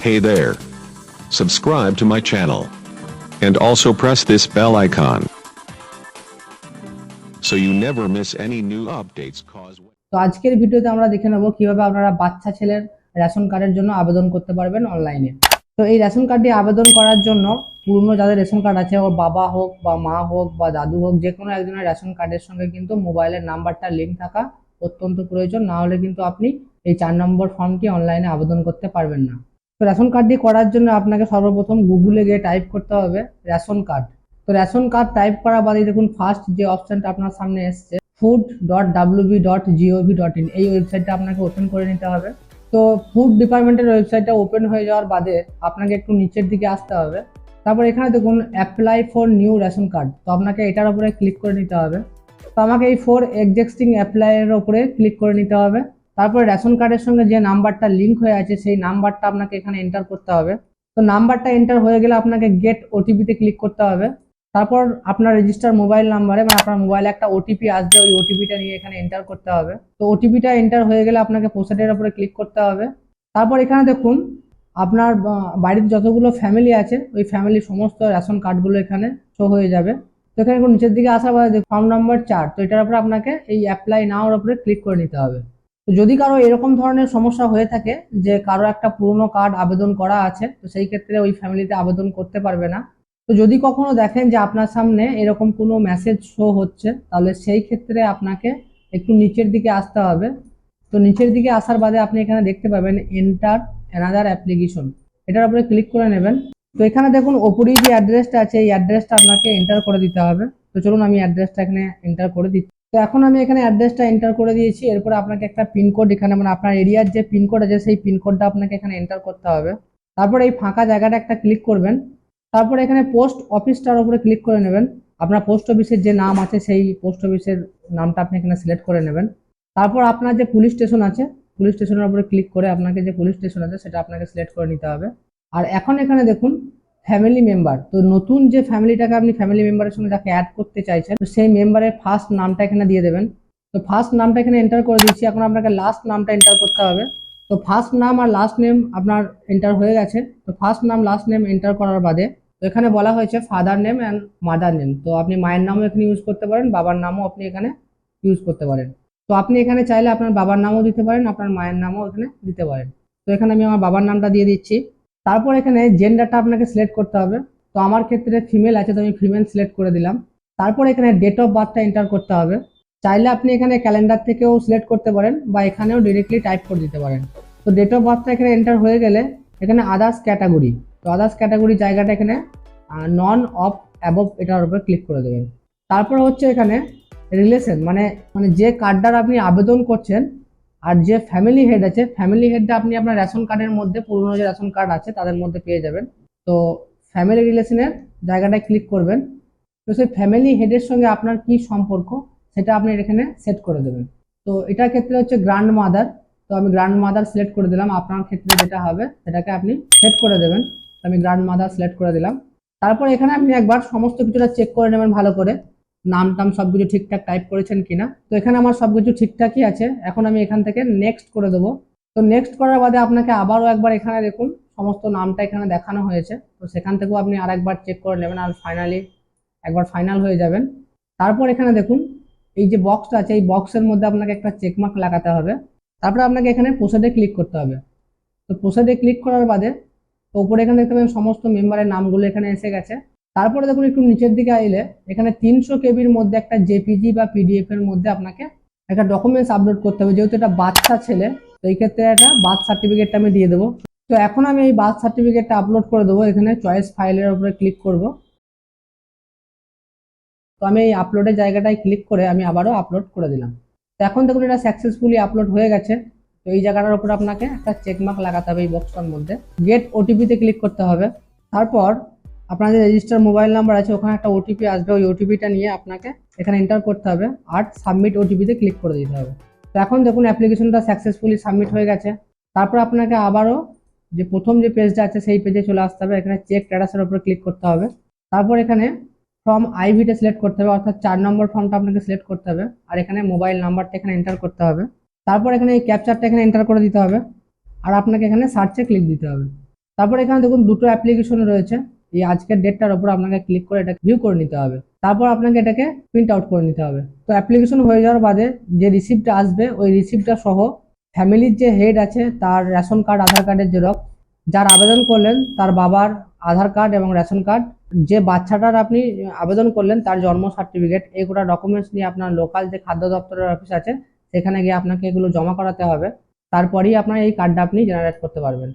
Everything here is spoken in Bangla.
Hey there. Subscribe to my channel. And also press this bell icon. So you never miss any new updates cause. তো আজকের ভিডিওতে আমরা দেখে নেব কিভাবে আপনারা বাচ্চা ছেলের রেশন কার্ডের জন্য আবেদন করতে পারবেন অনলাইনে। তো এই রেশন কার্ডটি আবেদন করার জন্য পুরনো যাদের রেশন কার্ড আছে, ওর বাবা হোক বা মা হোক বা দাদু হোক, যে কোনো একজনের রেশন কার্ডের সঙ্গে কিন্তু মোবাইলের নাম্বারটা লিঙ্ক থাকা অত্যন্ত প্রয়োজন। না হলে কিন্তু আপনি এই 4 নম্বর ফর্মটি অনলাইনে আবেদন করতে পারবেন না। তো রেশন কার্ডটি করার জন্য আপনাকে সর্বপ্রথম গুগলে গিয়ে টাইপ করতে হবে রেশন কার্ড। তো রেশন কার্ড টাইপ করার বাদে দেখুন ফার্স্ট যে অপশনটা আপনার সামনে এসছে food.wb.gov.in, এই ওয়েবসাইটটা আপনাকে ওপেন করে নিতে হবে। তো ফুড ডিপার্টমেন্টের ওয়েবসাইটটা ওপেন হয়ে যাওয়ার বাদে আপনাকে একটু নিচের দিকে আসতে হবে। তারপর এখানে দেখুন apply for new ration card, তো আপনাকে এটার উপরে ক্লিক করে নিতে হবে। তো আমাকে এই ফর এক্সিস্টিং অ্যাপ্লাইয়ের উপরে ক্লিক করে নিতে হবে। তারপরে রেশন কার্ডের সঙ্গে যে নাম্বারটা লিঙ্ক হয়ে আছে সেই নাম্বারটা আপনাকে এখানে এন্টার করতে হবে। তো নাম্বারটা এন্টার হয়ে গেলে আপনাকে গেট ওটিপিতে ক্লিক করতে হবে। তারপর আপনার রেজিস্টার মোবাইল নাম্বারে মানে আপনার মোবাইলে একটা ওটিপি আসবে, ওই ওটিপিটা নিয়ে এখানে এন্টার করতে হবে। তো ওটিপিটা এন্টার হয়ে গেলে আপনাকে প্রসিডের উপরে ক্লিক করতে হবে। তারপর এখানে দেখুন আপনার বাড়িতে যতগুলো ফ্যামিলি আছে ওই ফ্যামিলির সমস্ত রেশন কার্ডগুলো এখানে শো হয়ে যাবে। তো এখানে নিচের দিকে আসার পরে ফর্ম নাম্বার 4, তো এটার উপরে আপনাকে এই অ্যাপ্লাই নাওর উপরে ক্লিক করে নিতে হবে। তো যদি কারো এরকম ধরনের সমস্যা হয়ে থাকে যে কারো একটা পুরনো কার্ড আবেদন করা আছে, তো সেই ক্ষেত্রে ওই ফ্যামিলিতে আবেদন করতে পারবে না। তো যদি কখনো দেখেন যে আপনার সামনে এরকম কোনো মেসেজ শো হচ্ছে, তাহলে সেই ক্ষেত্রে আপনাকে একটু নিচের দিকে আসতে হবে। তো নিচের দিকে আসার বাদে আপনি এখানে দেখতে পাবেন এন্টার অ্যানাদার অ্যাপ্লিকেশন, এটার উপরে ক্লিক করে নেবেন। তো এখানে দেখুন ওপরেই যে অ্যাড্রেসটা আছে এই অ্যাড্রেসটা আপনাকে এন্টার করে দিতে হবে। তো চলুন আমি অ্যাড্রেসটা এখানে এন্টার করে দিচ্ছি। তো এখন আমি এখানে অ্যাড্রেসটা এন্টার করে দিয়েছি। এরপর আপনাকে একটা পিনকোড এখানে মানে আপনার এরিয়ার যে পিনকোড আছে সেই পিনকোডটা আপনাকে এখানে এন্টার করতে হবে। তারপর এই ফাঁকা জায়গাটা একটা ক্লিক করবেন। তারপর এখানে পোস্ট অফিসটার উপরে ক্লিক করে নেবেন। আপনার পোস্ট অফিসের যে নাম আছে সেই পোস্ট অফিসের নামটা আপনি এখানে সিলেক্ট করে নেবেন। তারপর আপনার যে পুলিশ স্টেশন আছে পুলিশ স্টেশনের উপরে ক্লিক করে আপনাকে যে পুলিশ স্টেশন আছে সেটা আপনাকে সিলেক্ট করে নিতে হবে। আর এখন এখানে দেখুন ফ্যামিলি মেম্বার, তো নতুন যে ফ্যামিলিটাকে আপনি ফ্যামিলি মেম্বারের সঙ্গে যাকে অ্যাড করতে চাইছেন, তো সেই মেম্বারের ফার্স্ট নামটা এখানে দিয়ে দেবেন। তো ফার্স্ট নামটা এখানে এন্টার করে দিচ্ছি। এখন আপনাকে লাস্ট নামটা এন্টার করতে হবে। তো ফার্স্ট নাম আর লাস্ট নেম আপনার এন্টার হয়ে গেছে। তো ফার্স্ট নাম লাস্ট নেম এন্টার করার বাদে তো এখানে বলা হয়েছে father name and mother name, তো আপনি মায়ের নামও এখানে ইউজ করতে পারেন, বাবার নামও আপনি এখানে ইউজ করতে পারেন। তো আপনি এখানে চাইলে আপনার বাবার নামও দিতে পারেন, আপনার মায়ের নামও এখানে দিতে পারেন। তো এখানে আমি আমার বাবার নামটা দিয়ে দিচ্ছি। তারপর এখানে জেন্ডারটা আপনাকে সিলেক্ট করতে হবে। তো আমার ক্ষেত্রে ফিমেল আছে, তো আমি ফিমেল সিলেক্ট করে দিলাম। তারপর এখানে ডেট অফ বার্থটা এন্টার করতে হবে। চাইলে আপনি এখানে ক্যালেন্ডার থেকেও সিলেক্ট করতে পারেন বা এখানেও ডিরেক্টলি টাইপ করে দিতে পারেন। তো ডেট অফ বার্থটা এখানে এন্টার হয়ে গেলে এখানে আদার্স ক্যাটাগরি, তো আদার্স ক্যাটাগরি জায়গাটা এখানে নন অফ অ্যাবভ এটার উপর ক্লিক করে দেবেন। তারপর হচ্ছে এখানে রিলেশন মানে মানে যে কার্ডটার আপনি আবেদন করছেন আর যে ফ্যামিলি হেড আছে ফ্যামিলি হেডটা আপনি আপনার রেশন কার্ডের মধ্যে পুরনো যে রেশন কার্ড আছে তাদের মধ্যে পেয়ে যাবেন। তো ফ্যামিলি রিলেশনের জায়গাটায় ক্লিক করবেন। তো সেই ফ্যামিলি হেডের সঙ্গে আপনার কি সম্পর্ক সেটা আপনি এখানে সেট করে দেবেন। তো এটার ক্ষেত্রে হচ্ছে গ্র্যান্ড মাদার, তো আমি গ্র্যান্ড মাদার সিলেক্ট করে দিলাম। আপনার ক্ষেত্রে যেটা হবে সেটাকে আপনি সেট করে দেবেন। তো আমি গ্র্যান্ড মাদার সিলেক্ট করে দিলাম। তারপর এখানে আপনি একবার সমস্ত কিছুটা চেক করে নেবেন ভালো করে, নাম টাম সবকিছু ঠিকঠাক টাইপ করেছেন কিনা। তো এখানে আমার সবকিছু ঠিকঠাকই আছে। এখন আমি এখান থেকে নেক্সট করে দেবো। তো নেক্সট করার বাদে আপনাকে আবারও একবার এখানে দেখুন সমস্ত নামটা এখানে দেখানো হয়েছে, তো সেখান থেকেও আপনি আরেকবার চেক করে নেবেন আর ফাইনালি একবার ফাইনাল হয়ে যাবেন। তারপর এখানে দেখুন এই যে বক্সটা আছে এই বক্সের মধ্যে আপনাকে একটা চেকমার্ক লাগাতে হবে। তারপরে আপনাকে এখানে প্রসিডে ক্লিক করতে হবে। তো প্রসিডে ক্লিক করার বাদে তো উপরে এখানে দেখতে পাবেন সমস্ত মেম্বারের নামগুলো এখানে এসে গেছে। তারপরে দেখুন একটু নিচের দিকে আইলে এখানে 300 কেবির মধ্যে একটা জেপিজি বা পিডিএফ এর মধ্যে আপনাকে একটা ডকুমেন্টস আপলোড করতে হবে। যেহেতু এটা বাচ্চা ছেলে, তো এই ক্ষেত্রে একটা বার্থ সার্টিফিকেটটা আমি দিয়ে দেবো। তো এখন আমি এই বার্থ সার্টিফিকেটটা আপলোড করে দেবো। এখানে চয়েস ফাইলের উপরে ক্লিক করব। তো আমি এই আপলোডের জায়গাটায় ক্লিক করে আমি আবারও আপলোড করে দিলাম। তো এখন দেখুন এটা সাকসেসফুলি আপলোড হয়ে গেছে। তো এই জায়গাটার উপর আপনাকে একটা চেকমার্ক লাগাতে হবে এই বক্সটার মধ্যে। গেট ওটিপিতে ক্লিক করতে হবে। তারপর আপনার যে রেজিস্টার মোবাইল নাম্বার আছে ওখানে একটা ওটিপি আসবে, ওই ওটিপিটা নিয়ে আপনাকে এখানে এন্টার করতে হবে আর সাবমিট ওটিপিতে ক্লিক করে দিতে হবে। তো এখন দেখুন অ্যাপ্লিকেশনটা সাকসেসফুলি সাবমিট হয়ে গেছে। তারপর আপনাকে আবারও যে প্রথম যে পেজটা আছে সেই পেজে চলে আসতে হবে। এখানে চেক স্ট্যাটাসের উপর ক্লিক করতে হবে। তারপর এখানে ফর্ম আইভিটা সিলেক্ট করতে হবে, অর্থাৎ 4 নম্বর ফর্মটা আপনাকে সিলেক্ট করতে হবে আর এখানে মোবাইল নাম্বারটা এখানে এন্টার করতে হবে। তারপর এখানে এই ক্যাপচারটা এখানে এন্টার করে দিতে হবে আর আপনাকে এখানে সার্চে ক্লিক দিতে হবে। তারপর এখানে দেখুন দুটো অ্যাপ্লিকেশন রয়েছে। এই আজকের ডেটটার উপর আপনাকে ক্লিক করে এটা ভিউ করে নিতে হবে। তারপর আপনাকে এটাকে প্রিন্ট আউট করে নিতে হবে। তো অ্যাপ্লিকেশন হয়ে যাওয়ার বাদে যে রিসিপ্টটা আসবে ওই রিসিপ্টটা সহ ফ্যামিলির যে হেড আছে তার রেশন কার্ড, আধার কার্ডের জেরক্স, যার আবেদন করলেন তার বাবার আধার কার্ড এবং রেশন কার্ড, যে বাচ্চাটার আপনি আবেদন করলেন তার জন্ম সার্টিফিকেট, এই গোটা ডকুমেন্টস নিয়ে আপনার লোকাল যে খাদ্য দপ্তরের অফিস আছে সেখানে গিয়ে আপনাকে এগুলো জমা করাতে হবে। তারপরেই আপনার এই কার্ডটা আপনি জেনারেট করতে পারবেন।